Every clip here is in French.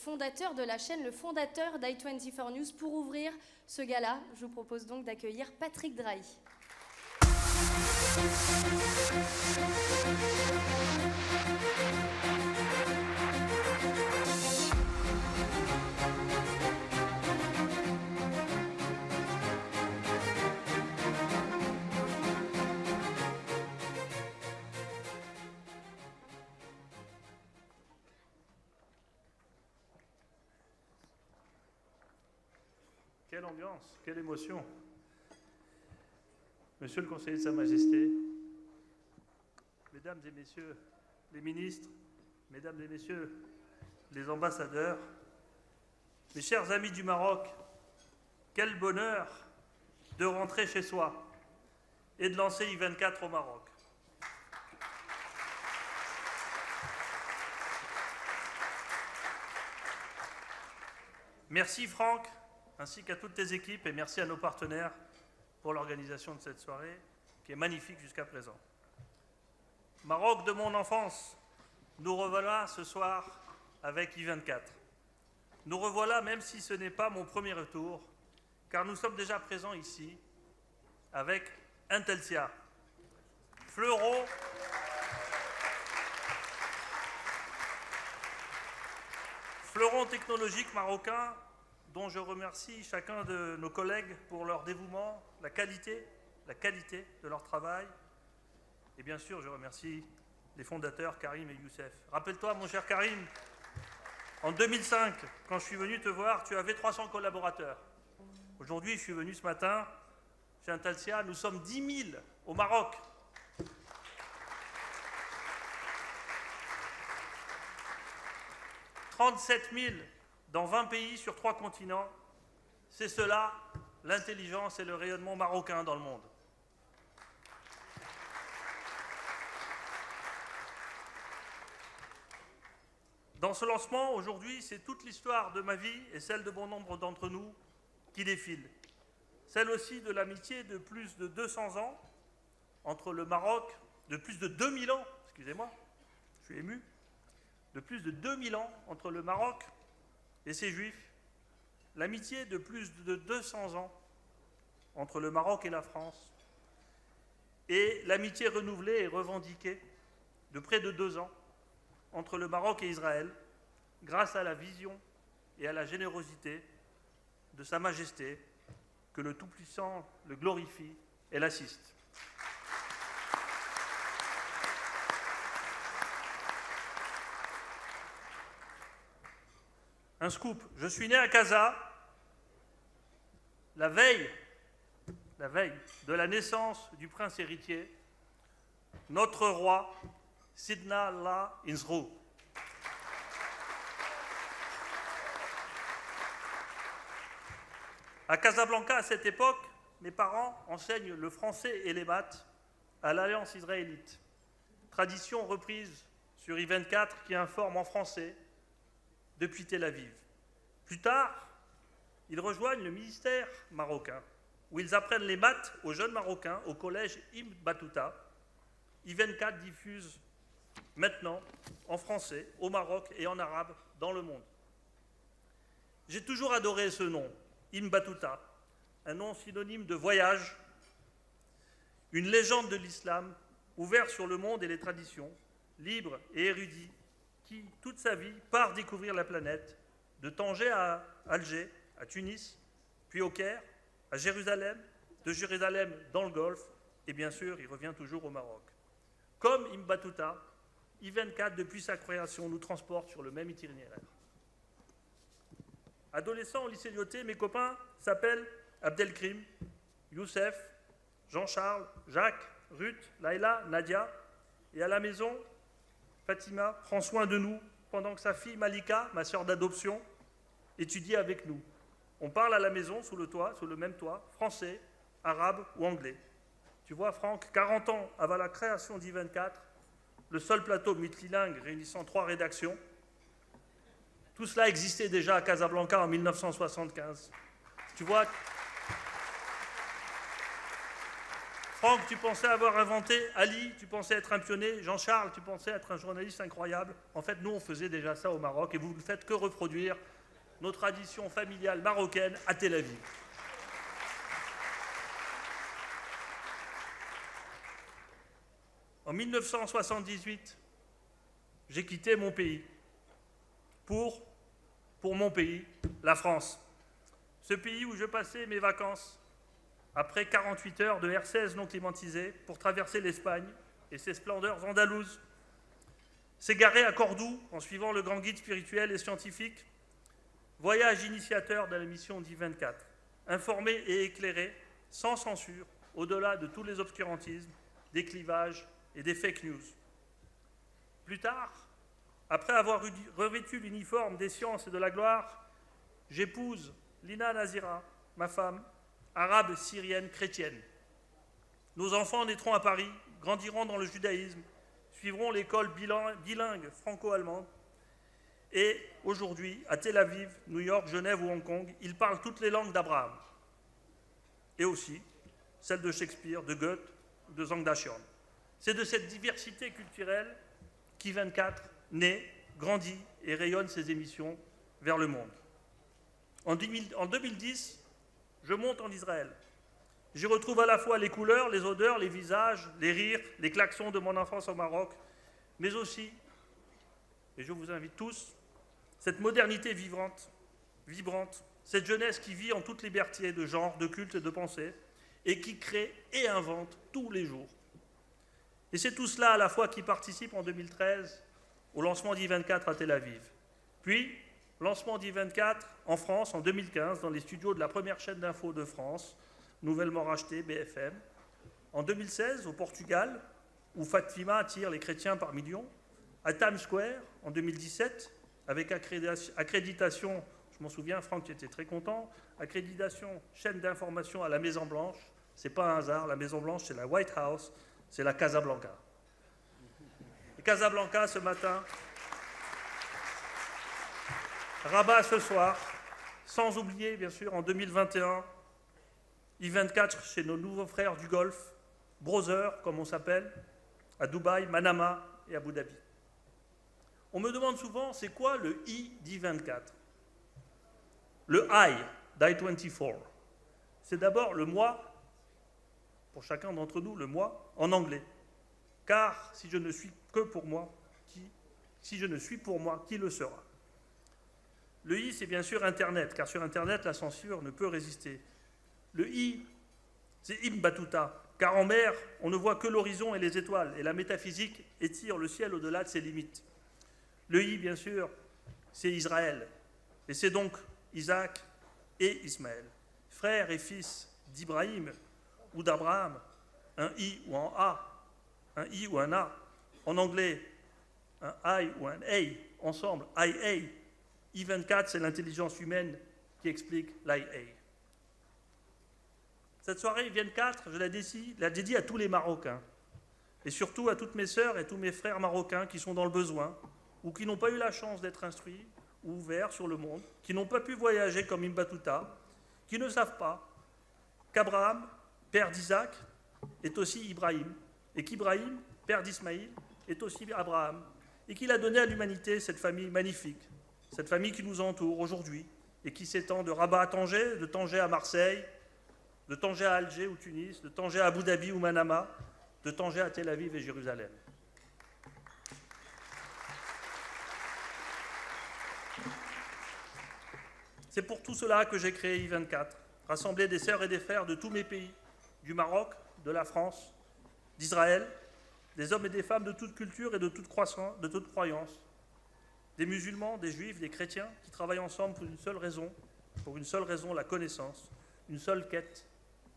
fondateur de la chaîne, le fondateur d'i24 News. Pour ouvrir ce gala, je vous propose donc d'accueillir Patrick Drahi. Quelle ambiance, quelle émotion. Monsieur le conseiller de Sa Majesté, Mesdames et Messieurs les ministres, Mesdames et Messieurs les ambassadeurs, mes chers amis du Maroc, quel bonheur de rentrer chez soi et de lancer i24 au Maroc. Merci Franck, ainsi qu'à toutes tes équipes, et merci à nos partenaires pour l'organisation de cette soirée, qui est magnifique jusqu'à présent. Maroc de mon enfance, nous revoilà ce soir avec i24. Nous revoilà, même si ce n'est pas mon premier retour, car nous sommes déjà présents ici avec Intelsia, fleuron technologique marocain, dont je remercie chacun de nos collègues pour leur dévouement, la qualité de leur travail. Et bien sûr, je remercie les fondateurs, Karim et Youssef. Rappelle-toi, mon cher Karim, en 2005, quand je suis venu te voir, tu avais 300 collaborateurs. Aujourd'hui, je suis venu ce matin chez Intelsia, nous sommes 10 000 au Maroc. « 37 000 dans 20 pays sur 3 continents, c'est cela, l'intelligence et le rayonnement marocain dans le monde. Dans ce lancement, aujourd'hui, c'est toute l'histoire de ma vie et celle de bon nombre d'entre nous qui défilent. Celle aussi de l'amitié de plus de 200 ans entre le Maroc, de plus de 2000 ans, excusez-moi, je suis ému, de plus de 2000 ans entre le Maroc et ses Juifs, l'amitié de plus de 200 ans entre le Maroc et la France, et l'amitié renouvelée et revendiquée de près de 2 ans entre le Maroc et Israël, grâce à la vision et à la générosité de Sa Majesté, que le Tout-Puissant le glorifie et l'assiste. Un scoop, je suis né à Casa, la veille de la naissance du prince héritier, notre roi, Sidna Allah Insrou. À Casablanca, à cette époque, mes parents enseignent le français et les maths à l'Alliance israélite, tradition reprise sur i24 qui informe en français depuis Tel Aviv. Plus tard, ils rejoignent le ministère marocain, où ils apprennent les maths aux jeunes Marocains au collège Ibn Battuta. i24 diffuse maintenant en français, au Maroc et en arabe dans le monde. J'ai toujours adoré ce nom, Ibn Battuta, un nom synonyme de voyage, une légende de l'islam, ouvert sur le monde et les traditions, libre et érudit, qui, toute sa vie, part découvrir la planète, de Tanger à Alger, à Tunis, puis au Caire, à Jérusalem, de Jérusalem dans le Golfe, et bien sûr, il revient toujours au Maroc. Comme Ibn Battuta, i24, depuis sa création, nous transporte sur le même itinéraire. Adolescent au lycée Lyoté, mes copains s'appellent Abdelkrim, Youssef, Jean-Charles, Jacques, Ruth, Laïla, Nadia, et à la maison, Fatima prend soin de nous pendant que sa fille Malika, ma sœur d'adoption, étudie avec nous. On parle à la maison, sous le même toit, français, arabe ou anglais. Tu vois, Franck, 40 ans avant la création d'i24, le seul plateau multilingue réunissant 3 rédactions, tout cela existait déjà à Casablanca en 1975. Tu vois, Franck, tu pensais avoir inventé. Ali, tu pensais être un pionnier. Jean-Charles, tu pensais être un journaliste incroyable. En fait, nous, on faisait déjà ça au Maroc et vous ne faites que reproduire nos traditions familiales marocaines à Tel Aviv. En 1978, j'ai quitté mon pays pour mon pays, la France. Ce pays où je passais mes vacances après 48 heures de R16 non climatisé pour traverser l'Espagne et ses splendeurs andalouses. S'égarer à Cordoue en suivant le grand guide spirituel et scientifique. Voyage initiateur de la mission d'I24. Informé et éclairé, sans censure, au-delà de tous les obscurantismes, des clivages et des fake news. Plus tard, après avoir revêtu l'uniforme des sciences et de la gloire, j'épouse Lina Nazira, ma femme, arabe syrienne chrétienne. Nos enfants naîtront à Paris, grandiront dans le judaïsme, suivront l'école bilingue franco-allemande. Et aujourd'hui, à Tel Aviv, New York, Genève ou Hong Kong, ils parlent toutes les langues d'Abraham. Et aussi celles de Shakespeare, de Goethe ou de Zhang Daxian. C'est de cette diversité culturelle qu'I24 naît, grandit et rayonne ses émissions vers le monde. En 2010, je monte en Israël. J'y retrouve à la fois les couleurs, les odeurs, les visages, les rires, les klaxons de mon enfance au Maroc, mais aussi, et je vous invite tous, cette modernité vibrante, cette jeunesse qui vit en toute liberté de genre, de culte et de pensée, et qui crée et invente tous les jours. Et c'est tout cela à la fois qui participe en 2013 au lancement d'I24 à Tel Aviv. Puis, lancement d'I24 en France en 2015 dans les studios de la première chaîne d'info de France, nouvellement rachetée, BFM. En 2016 au Portugal, où Fatima attire les chrétiens par millions. À Times Square en 2017, avec accréditation, je m'en souviens, Franck était très content, accréditation chaîne d'information à la Maison Blanche. C'est pas un hasard, la Maison Blanche c'est la White House, c'est la Casablanca. Et Casablanca ce matin, Rabat ce soir, sans oublier bien sûr en 2021, I24 chez nos nouveaux frères du Golfe, Brother comme on s'appelle, à Dubaï, Manama et Abu Dhabi. On me demande souvent c'est quoi le I d'I24 ? Le I d'I24. C'est d'abord le moi, pour chacun d'entre nous, le moi en anglais. Car si je ne suis que pour moi, si je ne suis pour moi, qui le sera ? Le I, c'est bien sûr Internet, car sur Internet, la censure ne peut résister. Le I, c'est Ibn Battuta, car en mer, on ne voit que l'horizon et les étoiles, et la métaphysique étire le ciel au-delà de ses limites. Le I, bien sûr, c'est Israël, et c'est donc Isaac et Ismaël, frères et fils d'Ibrahim ou d'Abraham, un I ou un A, un I ou un A, en anglais, un I ou un A, ensemble, IA. I24, c'est l'intelligence humaine qui explique l'IA. Cette soirée I24, je la dédie à tous les Marocains, et surtout à toutes mes sœurs et tous mes frères marocains qui sont dans le besoin, ou qui n'ont pas eu la chance d'être instruits ou ouverts sur le monde, qui n'ont pas pu voyager comme Ibn Battuta, qui ne savent pas qu'Abraham, père d'Isaac, est aussi Ibrahim, et qu'Ibrahim, père d'Ismaïl, est aussi Abraham, et qu'il a donné à l'humanité cette famille magnifique, cette famille qui nous entoure aujourd'hui et qui s'étend de Rabat à Tanger, de Tanger à Marseille, de Tanger à Alger ou Tunis, de Tanger à Abu Dhabi ou Manama, de Tanger à Tel Aviv et Jérusalem. C'est pour tout cela que j'ai créé I24, rassembler des sœurs et des frères de tous mes pays, du Maroc, de la France, d'Israël, des hommes et des femmes de toute culture et de toute croyance, des musulmans, des juifs, des chrétiens qui travaillent ensemble pour une seule raison, la connaissance, une seule quête,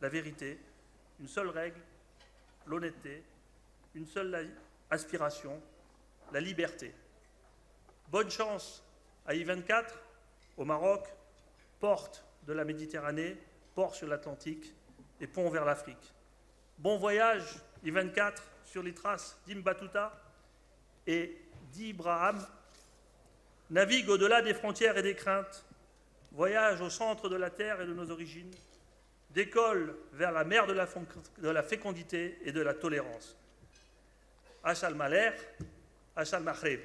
la vérité, une seule règle, l'honnêteté, une seule aspiration, la liberté. Bonne chance à I24, au Maroc, porte de la Méditerranée, port sur l'Atlantique et pont vers l'Afrique. Bon voyage, I24, sur les traces d'Ibn Battuta et d'Ibrahim. Navigue au-delà des frontières et des craintes. Voyage au centre de la terre et de nos origines. décolle vers la mer de la fécondité et de la tolérance. Ash al-Malher, Ash al-Maghreb.